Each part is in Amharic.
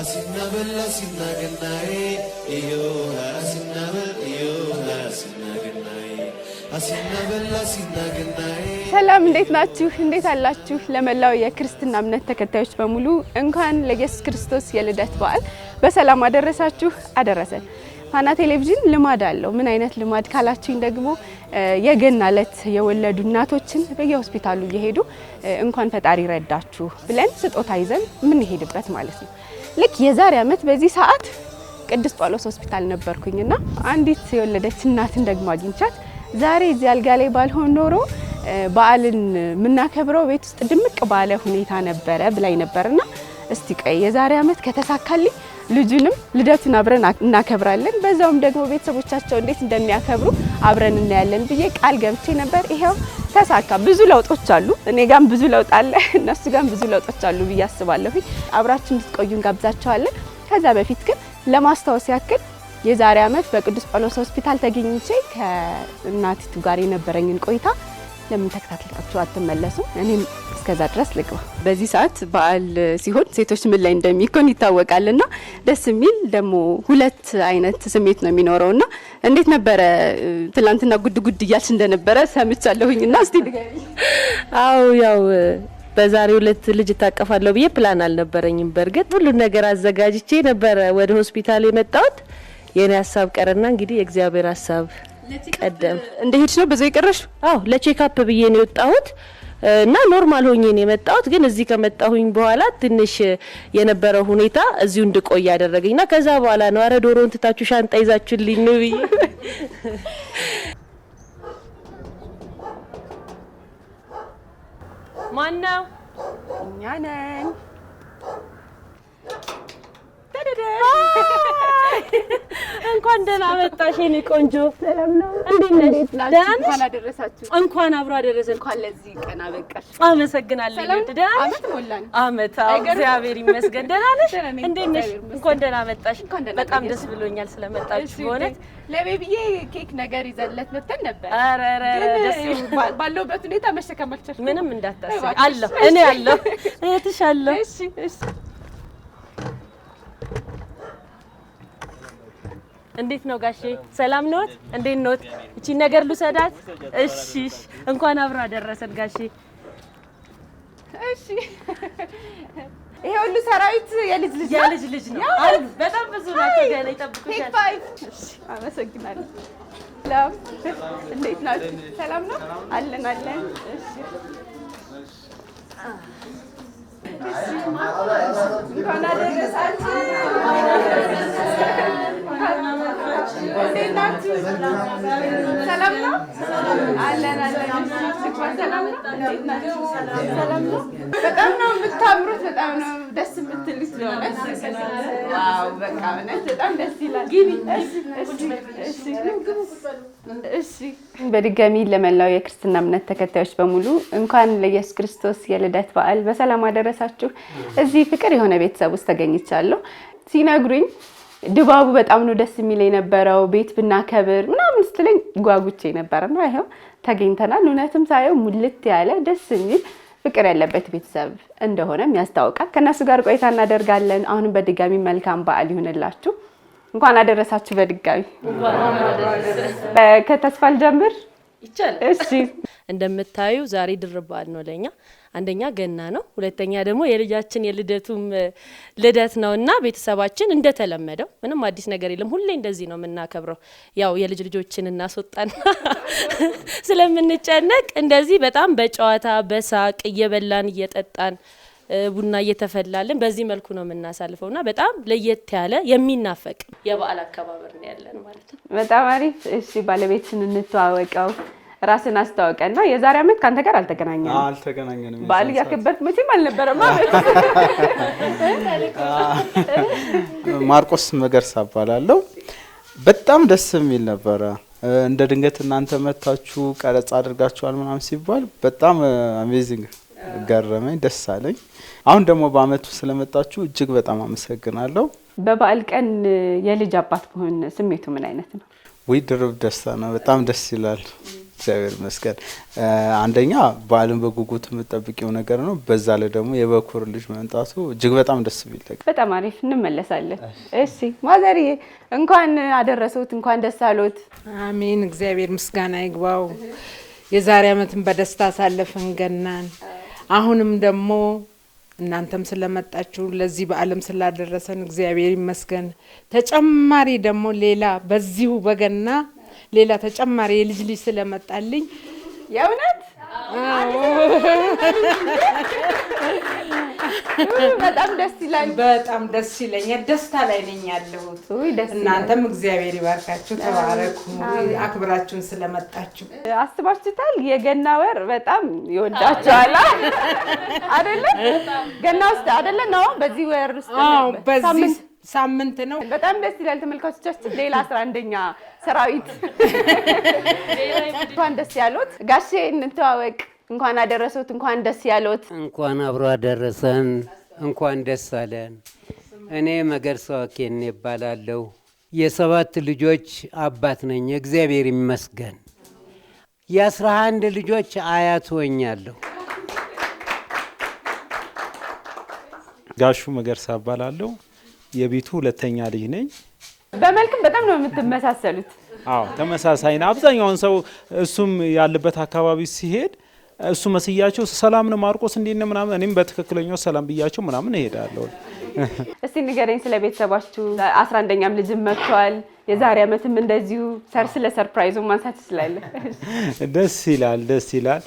አሲናበል አሲናገናዬ እዮሃ አሲናበል እዮሃ አሲናገናዬ አሲናበል አሲናገናዬ። ሰላም እንዴት ናችሁ? እንዴት አላችሁ? ለመላው የክርስትና እምነት ተከታዮች በሙሉ እንኳን ለኢየሱስ ክርስቶስ የልደት በዓል በሰላም አደረሳችሁ አደረሰን። ፋና ቴሌቪዥን ልማድ አለው። ምን አይነት ልማድ ካላችሁኝ ደግሞ የገና ዕለት የወለዱ እናቶችን በየሆስፒታሉ እየሄዱ እንኳን ፈጣሪ ረዳችሁ ብለን ስጦታ ይዘን ምን ይሄድበት ማለት ነው። ልክ የዛሬ ዓመት በዚህ ሰዓት ቅዱስ ጳውሎስ ሆስፒታል ነበርኩኝና አንዲት የወለደች እናትን ደግሞ አግኝቻት ዛሬ እዚህ አልጋ ላይ ባልሆን ኖሮ በዓልን ምናከብረው ቤት ውስጥ ድምቅ ባለ ሁኔታ ነበረ ብላይ ነበርና እስቲ ቆይ የዛሬ ዓመት ከተሳካልኝ ልጁንም ልደቱን አብረን እናከብራለን፣ በዛውም ደግሞ ቤተሰቦቻቸው እንዴት እንደሚያከብሩ አብረን እናያለን ብዬ ቃል ገብቼ ነበር። ይሄው ተሳካ። ብዙ ለውጦች አሉ፣ እኔ ጋርም ብዙ ለውጥ አለ፣ እነሱ ጋርም ብዙ ለውጦች አሉ ብዬ አስባለሁ። አብራችን እንድትቆዩን ጋብዛቸዋለን። ከዛ በፊት ግን ለማስታወስ ያክል የዛሬ ዓመት በቅዱስ ጳውሎስ ሆስፒታል ተገኝቼ ከእናቲቱ ጋር የነበረኝን ቆይታ ለምን ተከታትላችሁ አትመለሱም? እኔም እስከዛ ድረስ ልግባ። በዚህ ሰዓት በዓል ሲሆን ሴቶች ምን ላይ እንደሚኮን ይታወቃልና ደስ የሚል ደግሞ ሁለት አይነት ስሜት ነው የሚኖረውና እንዴት ነበረ ትላንትና ጉድ እያልሽ እንደነበረ ሰምቻለሁኝና እስቲ ንገሪኝ። አው ያው በዛሬው ዕለት ልጅ ታቀፋለሁ ብዬ ፕላን አልነበረኝም። በርግጥ ሁሉ ነገር አዘጋጅቼ ነበር ወደ ሆስፒታል የመጣሁት። የኔ ሐሳብ ቀረና እንግዲህ የእግዚአብሔር ሐሳብ ቀደም። እንደሄድሽ ነው በዛው ይቀርሽ? አው ለቼክአፕ ብዬ ነው የወጣሁት እና ኖርማል ሆኜ ነው የመጣሁት። ግን እዚህ ከመጣሁኝ በኋላ ትንሽ የነበረው ሁኔታ እዚሁ እንድቆይ ያደረገኝና ከዛ በኋላ ነው አረ ዶሮን ትታችሁ ሻንጣ ይዛችሁልኝ ነው ብዬ ማነው? እኛ ነን። እንኳን ደህና መጣሽ የኔ ቆንጆ። ሰላም ነው? እንዴት ነሽ? ደህና ነሽ? እንኳን አደረሳችሁ። እንኳን አብሮ አደረሰን። እንኳን ለዚህ ቀን አበቃሽ። አመሰግናለሁ። ደህና ነሽ? አመት ሞላን። አመት። አዎ እግዚአብሔር ይመስገን። ደህና ነሽ? እንዴት ነሽ? እንኳን ደህና መጣሽ። በጣም ደስ ብሎኛል ስለመጣችሁ በእውነት። ለቤቢዬ ኬክ ነገር ይዘለት መተን ነበር። ኧረ ደስ ባለውበት ሁኔታ መሸከም አልቻልኩም። ምንም እንዳታስቢ አለሁ፣ እኔ አለሁ፣ እህትሽ አለሁ። እሺ እሺ። እንዴት ነው ጋሼ? ሰላም ነዎት? እንዴት ነዎት? እቺ ነገር ልውሰዳት? እሺ እንኳን አብሮ አደረሰን ጋሼ። እሺ ይሄ ሁሉ ሰራዊት የልጅ ልጅ ነው። አይ በጣም ብዙ ናቸው ገና ይጠብቁሻል። እሺ አመሰግናለሁ። ሰላም እንዴት ናችሁ? ሰላም ነው? አለን። እሺ እንኳን አደረሳችሁ። እንዴት ናችሁ? ሰላም ነው? አለን። ሰላም ነው? እንዴት ናችሁ? ሰላም ነው? በጣም ነው የምታምሩት፣ በጣም ነው ደስ የምትሉት። ዋው በቃ እውነት በጣም ደስ ይላል። እሺ በድጋሚ ለመላው የክርስትና እምነት ተከታዮች በሙሉ እንኳን ለኢየሱስ ክርስቶስ የልደት በዓል በሰላም አደረሳችሁ። እዚህ ፍቅር የሆነ ቤተሰብ ውስጥ ተገኝቻለሁ። ሲነግሩኝ ድባቡ በጣም ነው ደስ የሚል የነበረው። ቤት ብናከብር ምናምን ስትለኝ ጓጉቼ ነበርና ይሄው ተገኝተናል። እውነትም ሳየው ሙልት ያለ ደስ የሚል ፍቅር ያለበት ቤተሰብ እንደሆነም ያስታውቃል። ከነሱ ጋር ቆይታ እናደርጋለን። አሁንም በድጋሚ መልካም በዓል ይሁንላችሁ። እንኳን አደረሳችሁ በድጋሚ። ከተስፋ ልጀምር ይቻላል? እሺ እንደምታዩ ዛሬ ድርብ በዓል ነው ለኛ። አንደኛ ገና ነው፣ ሁለተኛ ደግሞ የልጃችን የልደቱም ልደት ነውና ቤተሰባችን እንደተለመደው ምንም አዲስ ነገር የለም። ሁሌ እንደዚህ ነው የምናከብረው። ያው ልጆችን እናስወጣና ስለምንጨነቅ እንደዚህ በጣም በጨዋታ በሳቅ እየበላን እየጠጣን ቡና እየተፈላልን በዚህ መልኩ ነው የምናሳልፈውና በጣም ለየት ያለ የሚናፈቅ የበዓል አከባበር ነው ያለን ማለት ነው። በጣም አሪፍ። እሺ ባለቤትን እንተዋወቀው፣ ራስን አስተዋወቀና የዛሬ ዓመት ካንተ ጋር አልተገናኘንም። በዓል ያከበርክ መቼም አልነበረም ማለት ማርቆስ መገርሳ እባላለሁ። በጣም ደስ የሚል ነበረ። እንደ ድንገት እናንተ መታችሁ ቀረጻ አድርጋችኋል ምናምን ሲባል በጣም አሜዚንግ ገረመኝ፣ ደስ አለኝ። አሁን ደግሞ በአመቱ ስለመጣችሁ እጅግ በጣም አመሰግናለሁ። በበዓል ቀን የልጅ አባት መሆን ስሜቱ ምን አይነት ነው? ወይ ድርብ ደስታ ነው። በጣም ደስ ይላል። እግዚአብሔር ይመስገን። አንደኛ በዓልን በጉጉት የምጠብቂው ነገር ነው። በዛ ላይ ደግሞ የበኩር ልጅ መምጣቱ እጅግ በጣም ደስ የሚል ነገር። በጣም አሪፍ። እንመለሳለን። እሺ ማዘርዬ እንኳን አደረሰዎት፣ እንኳን ደስ አሎት። አሜን። እግዚአብሔር ምስጋና ይግባው። የዛሬ ዓመትን በደስታ አሳለፈን ገናን። አሁንም ደግሞ እናንተም ስለመጣችሁ ለዚህ በዓለም ስላደረሰን እግዚአብሔር ይመስገን። ተጨማሪ ደግሞ ሌላ በዚሁ በገና ሌላ ተጨማሪ የልጅ ልጅ ስለመጣልኝ የእውነት በጣም ደስ ይላል። በጣም ደስ ይለኛል። ደስታ ላይ ነኝ ያለሁት። እናንተም እግዚአብሔር ይባርካችሁ፣ ተባረኩ፣ አክብራችሁን ስለመጣችሁ። አስባችሁታል? የገና ወር በጣም ይወዳችኋል አይደለ? ገና ውስጥ አይደለ ነው በዚህ ወር ውስጥ በዚህ ሳምንት ነው። በጣም ደስ ይላል። ተመልካቾቻችን ሌላ 11ኛ ሰራዊት እንኳን ደስ ያሎት ጋሼ፣ እንተዋወቅ። እንኳን አደረሰዎት፣ እንኳን ደስ ያሎት። እንኳን አብሮ አደረሰን፣ እንኳን ደስ አለን። እኔ መገርሳ ዋኬኔ እባላለሁ። የ7 ልጆች አባት ነኝ። እግዚአብሔር ይመስገን። የ11 ልጆች አያት ሆኛለሁ። ጋሹ መገርሳ እባላለሁ። የቤቱ ሁለተኛ ልጅ ነኝ። በመልክም በጣም ነው የምትመሳሰሉት። አዎ ተመሳሳይ ነው። አብዛኛውን ሰው እሱም ያለበት አካባቢ ሲሄድ እሱ መስያቸው ሰላም ነው ማርቆስ እንዴት ነው ምናምን፣ እኔም በትክክለኛው ሰላም ብያቸው ምናምን እሄዳለሁ። እስቲ ንገረኝ ስለ ቤተሰባችሁ። 11ኛም ልጅም መጥቷል። የዛሬ ዓመትም እንደዚሁ ስለ ሰርፕራይዙ ማንሳት ትችላለህ? ደስ ይላል፣ ደስ ይላል።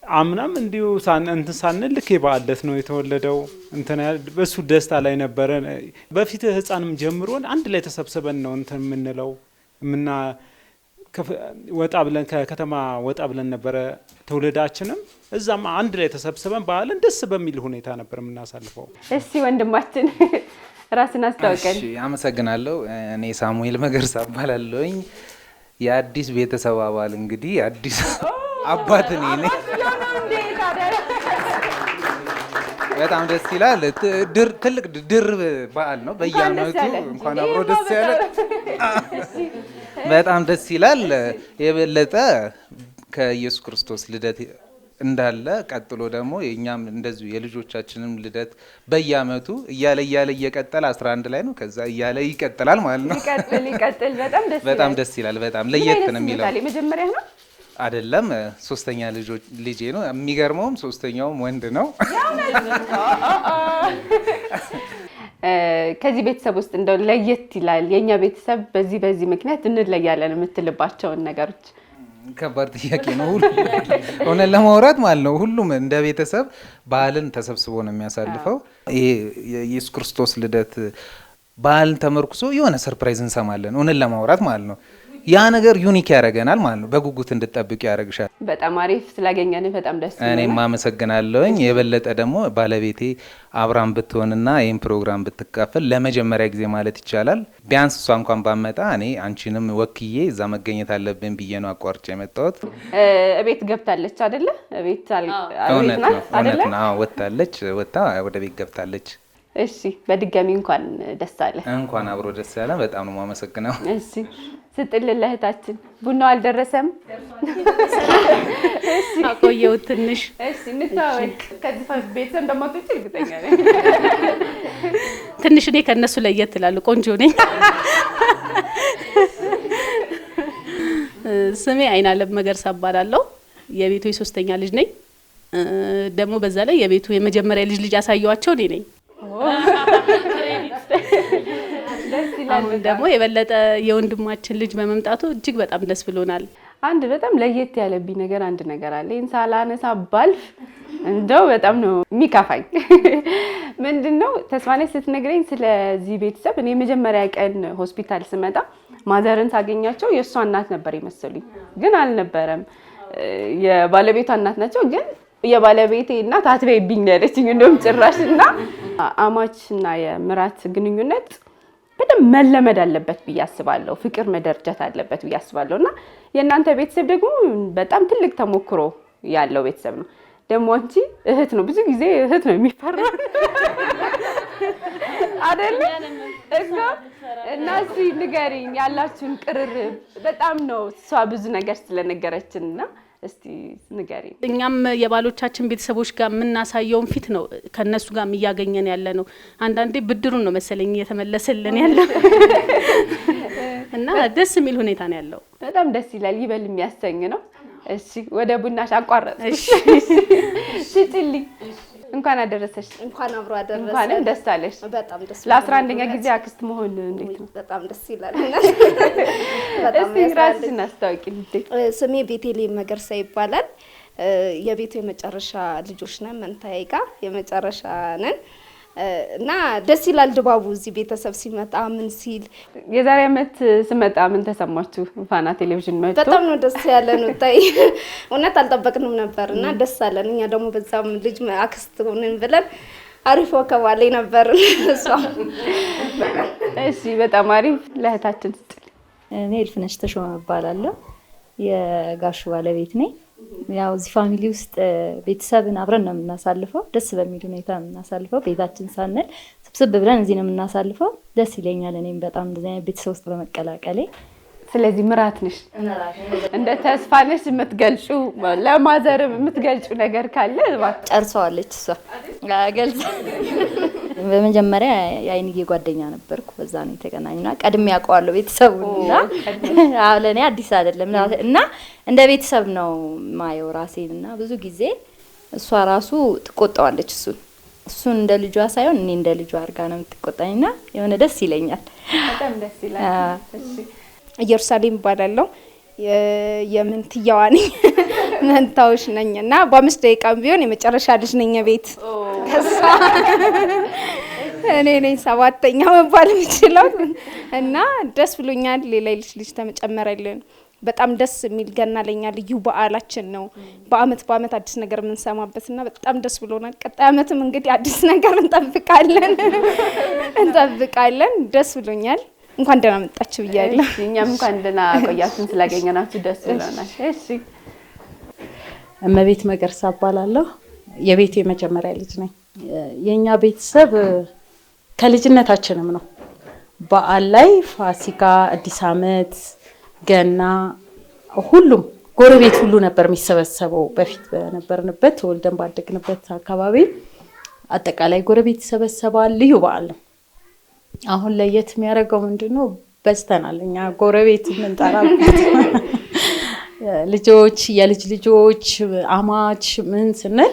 አምናም እንዲሁ እንትን ሳንል ልክ የበዓለት ነው የተወለደው። እንትን በሱ ደስታ ላይ ነበረ። በፊት ህፃንም ጀምሮን አንድ ላይ ተሰብስበን ነው እንትን የምንለው ወጣ ብለን ከከተማ ወጣ ብለን ነበረ ትውልዳችንም። እዛም አንድ ላይ ተሰብስበን በዓልን ደስ በሚል ሁኔታ ነበር የምናሳልፈው። እሺ ወንድማችን ራስን አስተዋውቀን። እሺ አመሰግናለሁ። እኔ ሳሙኤል መገርሳ እባላለሁኝ። የአዲስ ቤተሰብ አባል እንግዲህ አዲስ አባት ነኝ። በጣም ደስ ይላል። ትልቅ ድርብ በዓል ነው በየዓመቱ። እንኳን አብሮ ደስ ያለ። በጣም ደስ ይላል። የበለጠ ከኢየሱስ ክርስቶስ ልደት እንዳለ ቀጥሎ ደግሞ የኛም እንደዚሁ የልጆቻችንም ልደት በየዓመቱ እያለ እየቀጠለ 11 ላይ ነው። ከዛ እያለ ይቀጥላል ማለት ነው። ይቀጥል። በጣም ደስ ይላል። በጣም ለየት ነው የሚለው። መጀመሪያ ነው አይደለም፣ ሶስተኛ ልጄ ነው። የሚገርመውም ሶስተኛውም ወንድ ነው። ከዚህ ቤተሰብ ውስጥ እንደው ለየት ይላል የኛ ቤተሰብ በዚህ ምክንያት እንለያለን የምትልባቸውን ነገሮች? ከባድ ጥያቄ ነው። እውነት ለማውራት ማለት ነው ሁሉም እንደ ቤተሰብ በዓልን ተሰብስቦ ነው የሚያሳልፈው። ይሄ የኢየሱስ ክርስቶስ ልደት በዓልን ተመርኩሶ የሆነ ሰርፕራይዝ እንሰማለን። እውነት ለማውራት ማለት ነው ያ ነገር ዩኒክ ያደርገናል ማለት ነው። በጉጉት እንድጠብቅ ያደርግሻል። በጣም አሪፍ ስላገኘን በጣም ደስ ይላል። እኔም አመሰግናለሁኝ። የበለጠ ደግሞ ባለቤቴ አብራም ብትሆንና ይህን ፕሮግራም ብትካፈል ለመጀመሪያ ጊዜ ማለት ይቻላል። ቢያንስ እሷ እንኳን ባመጣ እኔ አንቺንም ወክዬ እዛ መገኘት አለብን ብዬ ነው አቋርጬ የመጣሁት። እቤት ገብታለች አይደለ? እቤት እውነት ነው። ወጥታለች፣ ወጥታ ወደ ቤት ገብታለች። እሺ በድጋሚ እንኳን ደስ አለ። እንኳን አብሮ ደስ ያለ። በጣም ነው የማመሰግነው። እሺ ስጥልን ለእህታችን። ቡናው አልደረሰም? እሺ አቆየው ትንሽ። እሺ እንታወቅ። ከዚህ ቤተሰብ እንደማትወጪ እርግጠኛ ነኝ። ትንሽ እኔ ከነሱ ለየት እላለሁ። ቆንጆ ነኝ። ስሜ አይናለም መገርሳ እባላለሁ። የቤቱ የሶስተኛ ልጅ ነኝ። ደግሞ በዛ ላይ የቤቱ የመጀመሪያ ልጅ አሳየዋቸው እኔ ነኝ። አሁን ደግሞ የበለጠ የወንድማችን ልጅ በመምጣቱ እጅግ በጣም ደስ ብሎናል። አንድ በጣም ለየት ያለብኝ ነገር አንድ ነገር አለ። ይሄን ሳላነሳ ባልፍ እንደው በጣም ነው የሚከፋኝ። ምንድነው ተስፋኔ ስትነግረኝ ስለዚህ ቤተሰብ እኔ መጀመሪያ ቀን ሆስፒታል ስመጣ ማዘርን ሳገኛቸው የእሷ እናት ነበር የመሰሉኝ፣ ግን አልነበረም። የባለቤቷ እናት ናቸው፣ ግን የባለቤቴ እናት አትበይብኝ ያለችኝ እንደውም ጭራሽና አማችና የምራት ግንኙነት በደንብ መለመድ አለበት ብዬ አስባለሁ። ፍቅር መደርጀት አለበት ብዬ አስባለሁና የእናንተ ቤተሰብ ደግሞ በጣም ትልቅ ተሞክሮ ያለው ቤተሰብ ነው። ደግሞ አንቺ እህት ነው፣ ብዙ ጊዜ እህት ነው የሚፈራው አይደል? እና እስቲ ንገሪኝ ያላችሁን ቅርርብ በጣም ነው እሷ ብዙ ነገር ስለነገረችንና እስቲ ንገሪኝ። እኛም የባሎቻችን ቤተሰቦች ጋር የምናሳየውን ፊት ነው ከነሱ ጋር እያገኘን ያለ ነው። አንዳንዴ ብድሩን ነው መሰለኝ እየተመለሰልን ያለው እና ደስ የሚል ሁኔታ ነው ያለው። በጣም ደስ ይላል፣ ይበል የሚያሰኝ ነው። እሺ ወደ ቡናሽ አቋረጥሽ። ሲጥልኝ እንኳን አደረሰሽ። እንኳን አብሮ አደረሰ። እንኳን ደስ አለሽ። በጣም ደስ ለ11ኛ ጊዜ አክስት መሆን እንዴት ነው? በጣም ደስ ይላል። በጣም ራስሽን አስታውቂልኝ። ስሜ ቤቴሌም መገርሳ ይባላል። የቤቱ የመጨረሻ ልጆች ነን፣ መንታዬ ጋር የመጨረሻ ነን እና ደስ ይላል ድባቡ እዚህ ቤተሰብ ሲመጣ ምን ሲል። የዛሬ አመት ስመጣ ምን ተሰማችሁ? ፋና ቴሌቪዥን መጥቶ በጣም ነው ደስ ያለን። ታይ እውነት አልጠበቅንም ነበርና ደስ አለን። እኛ ደግሞ በዛም ልጅ አክስት ሆነን ብለን አሪፍ ወከባ ላይ ነበር እሷ። እሺ በጣም አሪፍ። ለእህታችን ስትል እኔ እልፍነሽ ተሾመ እባላለሁ። የጋሹ ባለቤት ነኝ። ያው እዚህ ፋሚሊ ውስጥ ቤተሰብን አብረን ነው የምናሳልፈው። ደስ በሚል ሁኔታ ነው የምናሳልፈው። ቤታችን ሳንል ስብስብ ብለን እዚህ ነው የምናሳልፈው። ደስ ይለኛል እኔም በጣም እንደዚህ አይነት ቤተሰብ ውስጥ በመቀላቀሌ። ስለዚህ ምራት ነሽ፣ እንደ ተስፋ ነሽ የምትገልጹ ለማዘር የምትገልጹ ነገር ካለ ጨርሰዋለች እሷ ገልጽ። በመጀመሪያ የአይንዬ ጓደኛ ነበርኩ። በዛ ነው የተገናኙና ቀድሜ ያውቀዋለሁ ቤተሰቡና ለእኔ አዲስ አይደለም እና እንደ ቤተሰብ ነው ማየው ራሴንና ብዙ ጊዜ እሷ ራሱ ትቆጣዋለች እሱን እንደ ልጇ ሳይሆን እኔ እንደ ልጇ አድርጋ ነው የምትቆጣኝና የሆነ ደስ ይለኛል። በጣም ደስ ይላል። እሺ ኢየሩሳሌም እባላለሁ። የምንትያዋ ነኝ፣ መንታዎች ነኝና በ5 ደቂቃም ቢሆን የመጨረሻ ልጅ ነኝ ቤት። ከዛ እኔ ነኝ 7ኛ መባል የምችለው እና ደስ ብሎኛል። ሌላ ልጅ ተጨመረልን። በጣም ደስ የሚል ገና ለኛ ልዩ በዓላችን ነው። በአመት አዲስ ነገር የምንሰማበትና በጣም ደስ ብሎናል። ቀጣይ አመትም እንግዲህ አዲስ ነገር እንጠብቃለን። ደስ ብሎኛል። እንኳን ደህና መጣችሁ ብያለሁ። እኛም እንኳን ደህና ቆያችሁን ስላገኘናችሁ ደስ ብሎናል። እሺ እመቤት መገርሳ እባላለሁ። የቤቱ የመጀመሪያ ልጅ ነኝ። የኛ ቤተሰብ ከልጅነታችንም ነው በዓል ላይ ፋሲካ፣ አዲስ አመት፣ ገና ሁሉም ጎረቤት ሁሉ ነበር የሚሰበሰበው። በፊት በነበርንበት ተወልደን ባደግንበት አካባቢ አጠቃላይ ጎረቤት ይሰበሰባል። ልዩ በዓል ነው። አሁን ለየት የሚያደርገው ምንድነው? በስተናል እኛ ጎረቤት የምንጠራበት ልጆች፣ የልጅ ልጆች፣ አማች ምን ስንል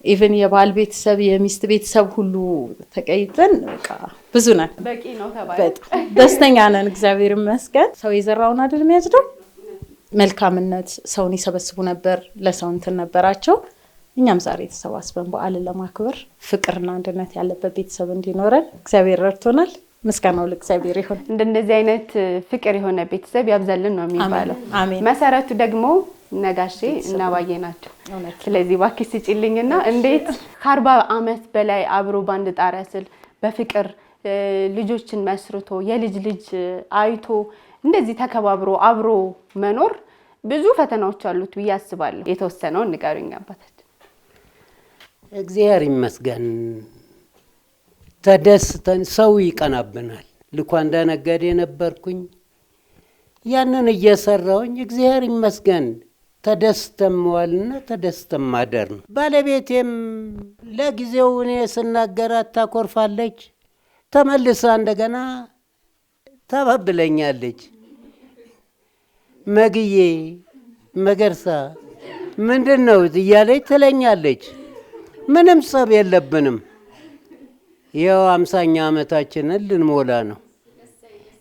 ኢቭን የባል ቤተሰብ የሚስት ቤተሰብ ሁሉ ተቀይጠን በቃ ብዙ ነን። በቂ ነው ተባለ። በጣም ደስተኛ ነን። እግዚአብሔር ይመስገን። ሰው የዘራውን አይደል የሚያጭደው። መልካምነት ሰውን ይሰበስቡ ነበር፣ ለሰው እንትን ነበራቸው። እኛም ዛሬ ተሰባስበን በዓልን ለማክበር ፍቅርና አንድነት ያለበት ቤተሰብ እንዲኖረን እግዚአብሔር ረድቶናል። ምስጋናው ለእግዚአብሔር ይሁን። እንደዚህ አይነት ፍቅር የሆነ ቤተሰብ ያብዛልን ነው የሚባለው። አሜን። መሰረቱ ደግሞ ነጋሼ እና ባዬ ናቸው። ስለዚህ እባክሽ ስጪልኝና እንዴት ከ40 አመት በላይ አብሮ ባንድ ጣሪያ ስር በፍቅር ልጆችን መስርቶ የልጅ ልጅ አይቶ እንደዚህ ተከባብሮ አብሮ መኖር ብዙ ፈተናዎች አሉት ብዬ አስባለሁ። የተወሰነውን ንገሩኝ አባታችን። እግዚአብሔር ይመስገን ተደስተን ሰው ይቀናብናል። ልኳንዳ ነጋዴ ነበርኩኝ። ያንን እየሰራውኝ እግዚአብሔር ይመስገን ተደስተም ዋልና ተደስተም ማደር ነው። ባለቤቴም ለጊዜው እኔ ስናገራት ታኮርፋለች፣ ተመልሳ እንደገና ታባብለኛለች። መግዬ መገርሳ ምንድነው እያለች ትለኛለች። ምንም ጸብ የለብንም። ይኸው 50ኛ ዓመታችንን ልንሞላ ነው።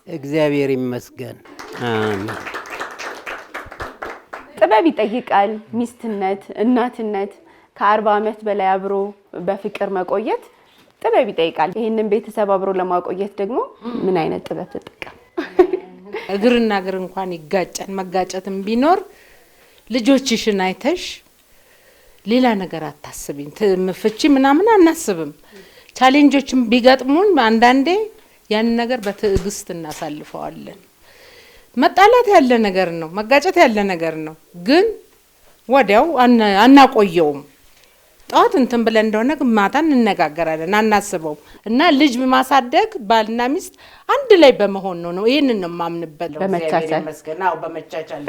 እግዚአብሔር ይመስገን። አሜን። ጥበብ ይጠይቃል። ሚስትነት፣ እናትነት ከ40 አመት በላይ አብሮ በፍቅር መቆየት ጥበብ ይጠይቃል። ይሄንን ቤተሰብ አብሮ ለማቆየት ደግሞ ምን አይነት ጥበብ ተጠቀም? እግርና እግር እንኳን ይጋጫል። መጋጨትም ቢኖር ልጆችሽን አይተሽ ሌላ ነገር አታስቢም። ፍቺ ምናምን አናስብም። ቻሌንጆችም ቢገጥሙን አንዳንዴ ያን ነገር በትዕግስት እናሳልፈዋለን። መጣላት ያለ ነገር ነው፣ መጋጨት ያለ ነገር ነው። ግን ወዲያው አናቆየውም። ጠዋት እንትን ብለን እንደሆነ ማታ እንነጋገራለን፣ አናስበውም። እና ልጅ ማሳደግ ባልና ሚስት አንድ ላይ በመሆን ነው። ይሄንን ነው የማምንበት። በመቻቻል መስገናው በመቻቻል።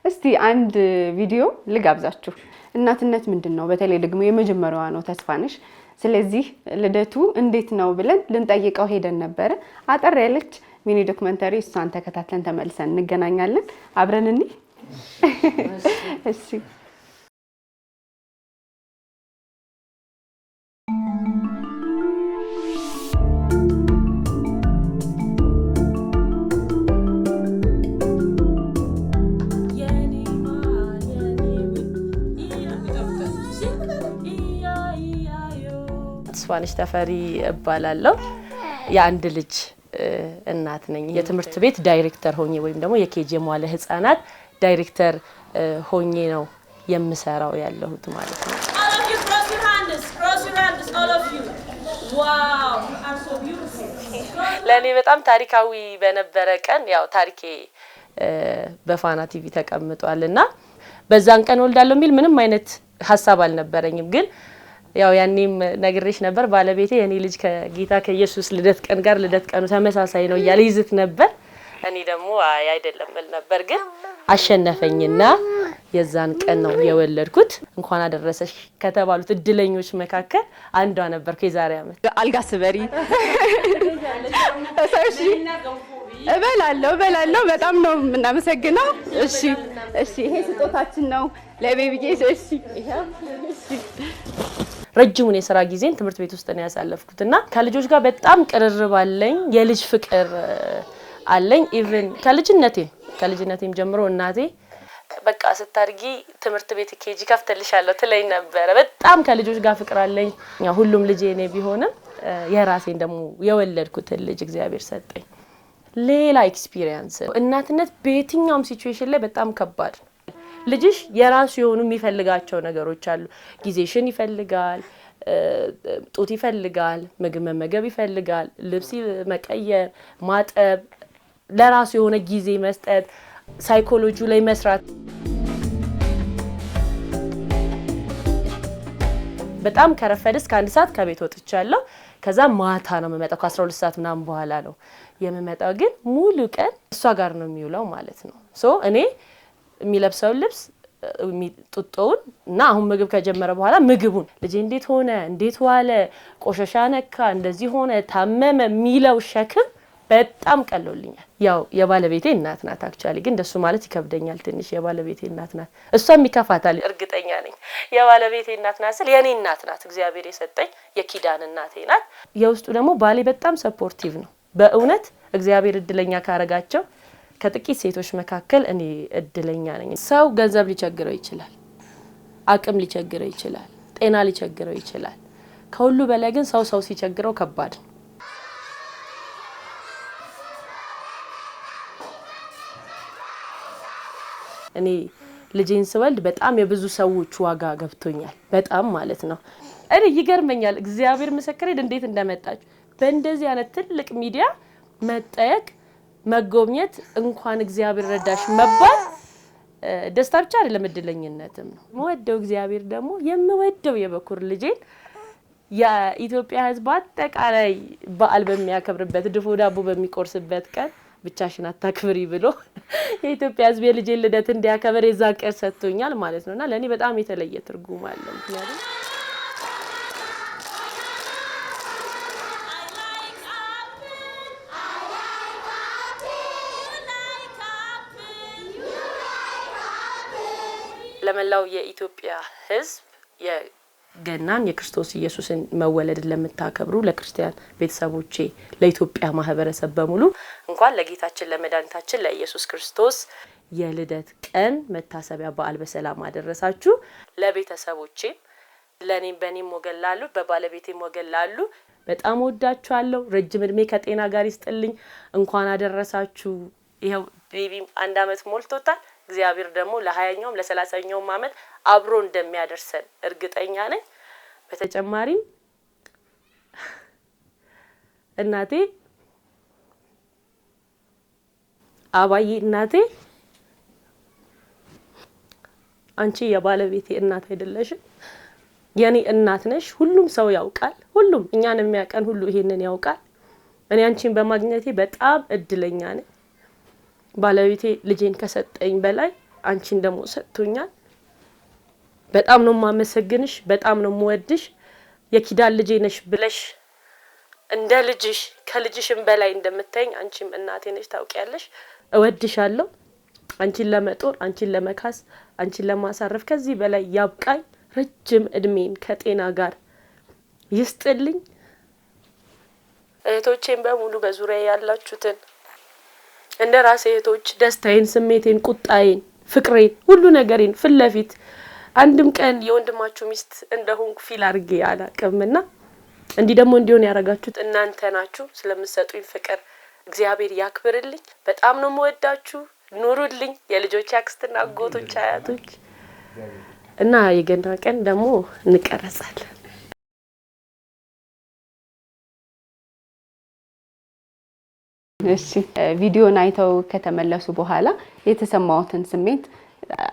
እስቲ አንድ ቪዲዮ ልጋብዛችሁ። እናትነት ምንድነው? በተለይ ደግሞ የመጀመሪያዋ ነው ተስፋነሽ። ስለዚህ ልደቱ እንዴት ነው ብለን ልንጠይቀው ሄደን ነበረ። አጠር ያለች ሚኒ ዶክመንተሪ እሷን ተከታትለን ተመልሰን እንገናኛለን። አብረን እንይ። እሺ ተስፋነሽ ተፈሪ እባላለሁ። የአንድ ልጅ እናት ነኝ። የትምህርት ቤት ዳይሬክተር ሆኜ ወይም ደግሞ የኬጂ መዋለ ህፃናት ዳይሬክተር ሆኜ ነው የምሰራው ያለሁት ማለት ነው። ለኔ በጣም ታሪካዊ በነበረ ቀን ያው ታሪኬ በፋና ቲቪ ተቀምጧልና በዛን ቀን ወልዳለሁ የሚል ምንም አይነት ሐሳብ አልነበረኝም። ግን ያው ያኔም ነግሬሽ ነበር ባለቤቴ የኔ ልጅ ከጌታ ከኢየሱስ ልደት ቀን ጋር ልደት ቀኑ ተመሳሳይ ነው እያለ ይዝት ነበር። እኔ ደግሞ አይ አይደለም ብል ነበር። ግን አሸነፈኝና የዛን ቀን ነው የወለድኩት። እንኳን አደረሰሽ ከተባሉት እድለኞች መካከል አንዷ ነበርኩ። የዛሬ አመት አልጋ ስበሪ እሺ እበላለሁ በጣም ነው የምናመሰግነው። እሺ ይሄ ስጦታችን ነው ለቤቢዬ። እሺ ረጅሙን የሥራ ጊዜን ትምህርት ቤት ውስጥ ነው ያሳለፍኩትና ከልጆች ጋር በጣም ቅርርብ አለኝ። የልጅ ፍቅር አለኝ። ኢቭን ከልጅነቴም ጀምሮ እናቴ በቃ ስታርጊ ትምህርት ቤት ኬጂ ከፍተልሻለሁ ትለኝ ነበር። በጣም ከልጆች ጋር ፍቅር አለኝ። ሁሉም ልጄ ነው ቢሆንም የራሴን ደግሞ የወለድኩትን ልጅ እግዚአብሔር ሰጠኝ። ሌላ ኤክስፒሪየንስ። እናትነት በየትኛውም ሲቹዌሽን ላይ በጣም ከባድ ነው። ልጅሽ የራሱ የሆኑ የሚፈልጋቸው ነገሮች አሉ። ጊዜሽን ይፈልጋል፣ ጡት ይፈልጋል፣ ምግብ መመገብ ይፈልጋል፣ ልብስ መቀየር፣ ማጠብ፣ ለራሱ የሆነ ጊዜ መስጠት፣ ሳይኮሎጂው ላይ መስራት። በጣም ከረፈደ እስከ 1 ሰዓት ከቤት ወጥቻለሁ። ከዛ ማታ ነው የምመጣው። ከ12 ሰዓት ምናምን በኋላ ነው የምመጣው። ግን ሙሉ ቀን እሷ ጋር ነው የሚውለው ማለት ነው። ሶ እኔ የሚለብሰው ልብስ ጡጦውን እና አሁን ምግብ ከጀመረ በኋላ ምግቡን ልጄ እንዴት ሆነ፣ እንዴት ዋለ፣ ቆሻሻ ነካ፣ እንደዚህ ሆነ፣ ታመመ የሚለው ሸክም በጣም ቀሎልኛል። ያው የባለቤቴ እናት ናት። አክቹአሊ ግን እንደሱ ማለት ይከብደኛል ትንሽ። የባለቤቴ እናት ናት። እሷም ይከፋታል እርግጠኛ ነኝ። የባለቤቴ እናት ናት ስል የኔ እናት ናት፣ እግዚአብሔር የሰጠኝ የኪዳን እናቴ ናት። የውስጡ ደግሞ ባሌ በጣም ሰፖርቲቭ ነው። በእውነት እግዚአብሔር እድለኛ ካረጋቸው ከጥቂት ሴቶች መካከል እኔ እድለኛ ነኝ። ሰው ገንዘብ ሊቸግረው ይችላል፣ አቅም ሊቸግረው ይችላል፣ ጤና ሊቸግረው ይችላል። ከሁሉ በላይ ግን ሰው ሲቸግረው ከባድ ነው። እኔ ልጄን ስወልድ በጣም የብዙ ሰዎች ዋጋ ገብቶኛል። በጣም ማለት ነው። እኔ ይገርመኛል። እግዚአብሔር ምስክሬ እንዴት እንደመጣች በእንደዚህ አይነት ትልቅ ሚዲያ መጠየቅ፣ መጎብኘት፣ እንኳን እግዚአብሔር ረዳሽ መባል ደስታ ብቻ አይደለም እድለኝነትም ነው። የምወደው እግዚአብሔር ደግሞ የምወደው የበኩር ልጄን የኢትዮጵያ ሕዝብ አጠቃላይ በዓል በሚያከብርበት ድፎ ዳቦ በሚቆርስበት ቀን ብቻሽን አታክብሪ ብሎ የኢትዮጵያ ሕዝብ የልጄን ልደት እንዲያከብር የዛ ቀን ሰጥቶኛል ማለት ነውና ለኔ በጣም የተለየ ትርጉም አለው። ምክንያቱም ለመላው የኢትዮጵያ ሕዝብ የገናን የክርስቶስ ኢየሱስን መወለድ ለምታከብሩ ለክርስቲያን ቤተሰቦቼ፣ ለኢትዮጵያ ማህበረሰብ በሙሉ እንኳን ለጌታችን ለመድኃኒታችን ለኢየሱስ ክርስቶስ የልደት ቀን መታሰቢያ በዓል በሰላም አደረሳችሁ። ለቤተሰቦቼም ለኔም በኔም ወገን ላሉ በባለቤቴም ወገን ላሉ በጣም ወዳችኋለሁ። ረጅም እድሜ ከጤና ጋር ይስጥልኝ። እንኳን አደረሳችሁ። ይሄው ቤቢም 1 አመት ሞልቶታል። እግዚአብሔር ደግሞ ለ20ኛውም ለ30ኛውም አመት አብሮ እንደሚያደርሰን እርግጠኛ ነኝ። በተጨማሪም እናቴ አባዬ እናቴ አንቺ የባለቤቴ እናት አይደለሽም? የኔ እናት ነሽ። ሁሉም ሰው ያውቃል። ሁሉም እኛን የሚያቀን ሁሉ ይሄንን ያውቃል። እኔ አንቺን በማግኘቴ በጣም እድለኛ ነኝ። ባለቤቴ ልጄን ከሰጠኝ በላይ አንቺን ደግሞ ሰጥቶኛል። በጣም ነው ማመሰግንሽ። በጣም ነው የምወድሽ። የኪዳን ልጄ ነሽ ብለሽ እንደ ልጅሽ ከልጅሽም በላይ እንደምታይኝ አንቺም እናቴ ነሽ ታውቂያለሽ። እወድሻለሁ። አንቺን ለመጦር አንቺን ለመካስ አንቺን ለማሳረፍ ከዚህ በላይ ያብቃኝ። ረጅም እድሜን ከጤና ጋር ይስጥልኝ። እህቶቼን በሙሉ በዙሪያ ያላችሁትን እንደ ራሴ እህቶች ደስታዬን፣ ስሜቴን፣ ቁጣዬን፣ ፍቅሬን ሁሉ ነገሬን ፍለፊት አንድም ቀን የወንድማችሁ ሚስት እንደሆንኩ ፊል አድርጌ አላቅምና እንዲህ ደግሞ እንዲሆን ያረጋችሁት እናንተ ናችሁ። ስለምትሰጡኝ ፍቅር እግዚአብሔር ያክብርልኝ። በጣም ነው የምወዳችሁ። ኑሩልኝ የልጆች አክስትና አጎቶች አያቶች እና የገና ቀን ደግሞ እንቀረጻለን። እሺ ቪዲዮን አይተው ከተመለሱ በኋላ የተሰማዎትን ስሜት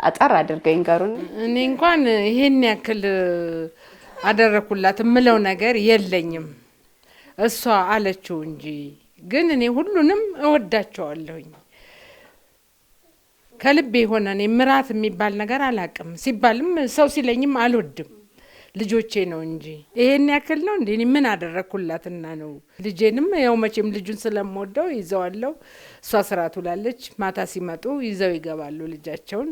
አጣር አድርገው ይንገሩን። እኔ እንኳን ይሄን ያክል አደረኩላት ምለው ነገር የለኝም። እሷ አለችው እንጂ ግን እኔ ሁሉንም እወዳቸዋለሁኝ። ከልቤ ሆነ እኔ ምራት የሚባል ነገር አላቅም። ሲባልም ሰው ሲለኝም አልወድም። ልጆቼ ነው እንጂ ይሄን ያክል ነው እንዴ? እኔ ምን አደረኩላትና ነው? ልጄንም ያው መቼም ልጁን ስለምወደው ይዘዋለሁ። እሷ ስራ ትውላለች። ማታ ሲመጡ ይዘው ይገባሉ ልጃቸውን።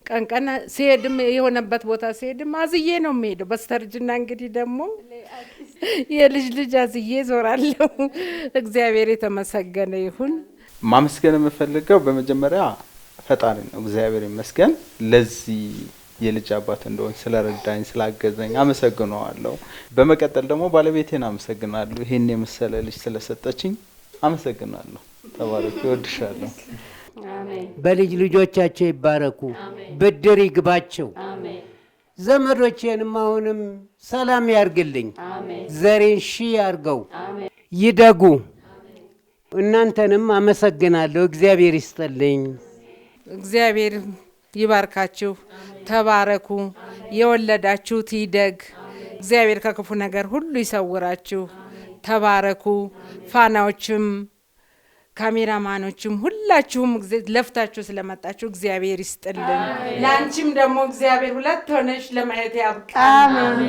ቀን ቀን ሲሄድም የሆነበት ቦታ ሲሄድም አዝዬ ነው የሚሄደው። በስተርጅና እንግዲህ ደግሞ የልጅ ልጅ አዝዬ ዞራለሁ። እግዚአብሔር የተመሰገነ ይሁን። ማመስገን የምፈልገው በመጀመሪያ ፈጣሪ ነው። እግዚአብሔር ይመስገን ለዚህ የልጅ አባት እንደሆን ስለረዳኝ ስላገዘኝ አመሰግነዋለሁ። በመቀጠል ደግሞ ባለቤቴን አመሰግናለሁ። ይሄን የመሰለ ልጅ ስለሰጠችኝ አመሰግናለሁ። ተባረክ። ይወድሻለሁ። አሜን። በልጅ ልጆቻቸው ይባረኩ። ብድር ይግባቸው። አሜን። ዘመዶቼንም አሁንም ሰላም ያርግልኝ። አሜን። ዘሬን ሺ ያርገው። አሜን። ይደጉ። እናንተንም አመሰግናለሁ። እግዚአብሔር ይስጥልኝ። እግዚአብሔር ይባርካችሁ። ተባረኩ። የወለዳችሁት ይደግ። እግዚአብሔር ከክፉ ነገር ሁሉ ይሰውራችሁ። ተባረኩ። ፋናዎችም ካሜራማኖችም ሁላችሁም ለፍታችሁ ስለመጣችሁ እግዚአብሔር ይስጥልን። ላንቺም ደግሞ እግዚአብሔር ሁለት ሆነሽ ለማየት ያብቃ። አሜን።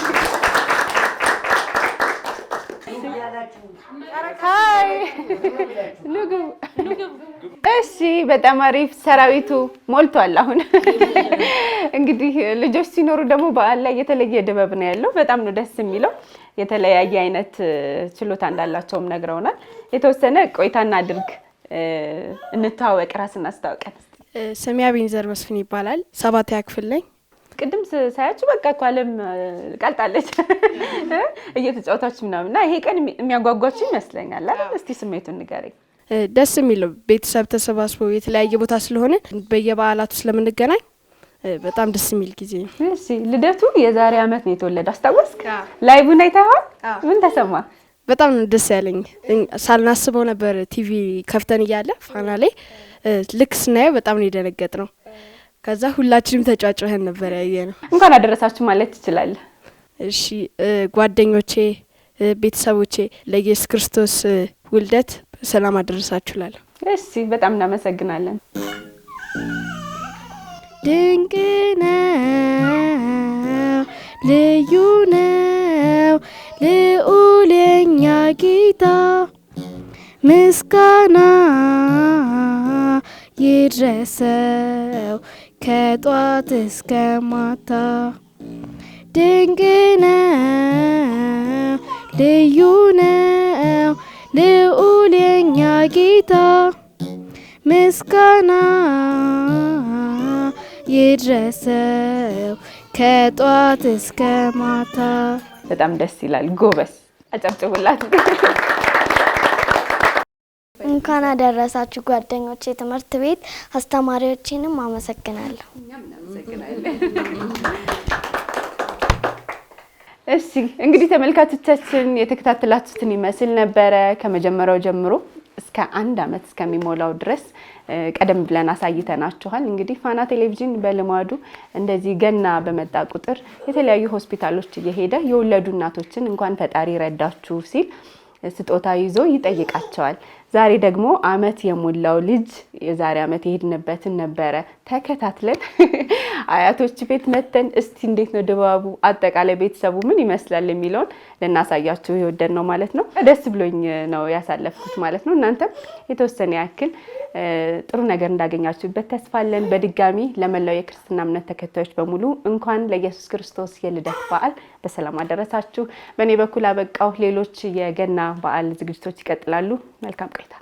ሃይ ኑጉ። እሺ በጣም አሪፍ። ሰራዊቱ ሞልቷል። አሁን እንግዲህ ልጆች ሲኖሩ ደግሞ በዓል ላይ የተለየ ድባብ ነው ያለው። በጣም ነው ደስ የሚለው። የተለያየ አይነት ችሎታ እንዳላቸውም ነግረውናል። የተወሰነ ቆይታና አድርግ እንተዋወቅ። ራስና አስተዋውቀን። ስሜ አቤኔዘር መስፍን ይባላል። 7ኛ ክፍል ነኝ። ቅድም ሳያችሁ በቃ እኮ አለም ቀልጣለች እየተጫወታችሁ ምናምንና ይሄ ቀን የሚያጓጓችሁ ይመስለኛል አይደል? እስቲ ስሜቱን ንገረኝ። ደስ የሚለው ቤተሰብ ተሰባስቦ የተለያየ ቦታ ስለሆነ በየበዓላቱ ስለምንገናኝ በጣም ደስ የሚል ጊዜ ነው። እሺ ልደቱ የዛሬ አመት ነው የተወለደ። አስታወስክ? ላይቡን አይተኸዋል? ምን ተሰማ? በጣም ደስ ያለኝ። ሳልናስበው ነበር ቲቪ ከፍተን እያለ ፋና ላይ ልክ ስናየው በጣም ነው የደነገጥ ነው። ከዛ ሁላችንም ተጫጫኸን ነበር ያየነው። እንኳን አደረሳችሁ ማለት ትችላለህ። እሺ ጓደኞቼ፣ ቤተሰቦቼ ለኢየሱስ ክርስቶስ ውልደት ሰላም አደረሳችሁ እላለሁ። እሺ በጣም እናመሰግናለን። ድንቅ ነው፣ ልዩ ነው ልዑል የኛ ጌታ፣ ምስጋና ይድረሰው ከጧት እስከ ማታ። ድንቅ ነው፣ ልዩ ነው ልዑል የኛ ጌታ፣ ምስጋና ይድረሰው ከጧት እስከ ማታ። በጣም ደስ ይላል። ጎበስ አጨብጭቡላት። እንኳን አደረሳችሁ ጓደኞቼ፣ ትምህርት ቤት አስተማሪዎቼንም አመሰግናለሁ። እሺ እንግዲህ ተመልካቾቻችን የተከታተላችሁትን ይመስል ነበረ ከመጀመሪያው ጀምሮ እስከ 1 ዓመት እስከሚሞላው ድረስ ቀደም ብለን አሳይተናችኋል። እንግዲህ ፋና ቴሌቪዥን በልማዱ እንደዚህ ገና በመጣ ቁጥር የተለያዩ ሆስፒታሎች እየሄደ የወለዱ እናቶችን እንኳን ፈጣሪ ረዳችሁ ሲል ስጦታ ይዞ ይጠይቃቸዋል። ዛሬ ደግሞ አመት የሞላው ልጅ የዛሬ አመት የሄድንበትን ነበረ ተከታትለን አያቶች ቤት መተን እስቲ እንዴት ነው ድባቡ፣ አጠቃላይ ቤተሰቡ ምን ይመስላል የሚለውን ልናሳያችሁ ይወደን ነው ማለት ነው። ደስ ብሎኝ ነው ያሳለፍኩት ማለት ነው። እናንተም የተወሰነ ያክል ጥሩ ነገር እንዳገኛችሁበት ተስፋ አለን። በድጋሚ ለመላው የክርስትና እምነት ተከታዮች በሙሉ እንኳን ለኢየሱስ ክርስቶስ የልደት በዓል በሰላም አደረሳችሁ። በእኔ በኩል አበቃው። ሌሎች የገና በዓል ዝግጅቶች ይቀጥላሉ። መልካም ቆይታ።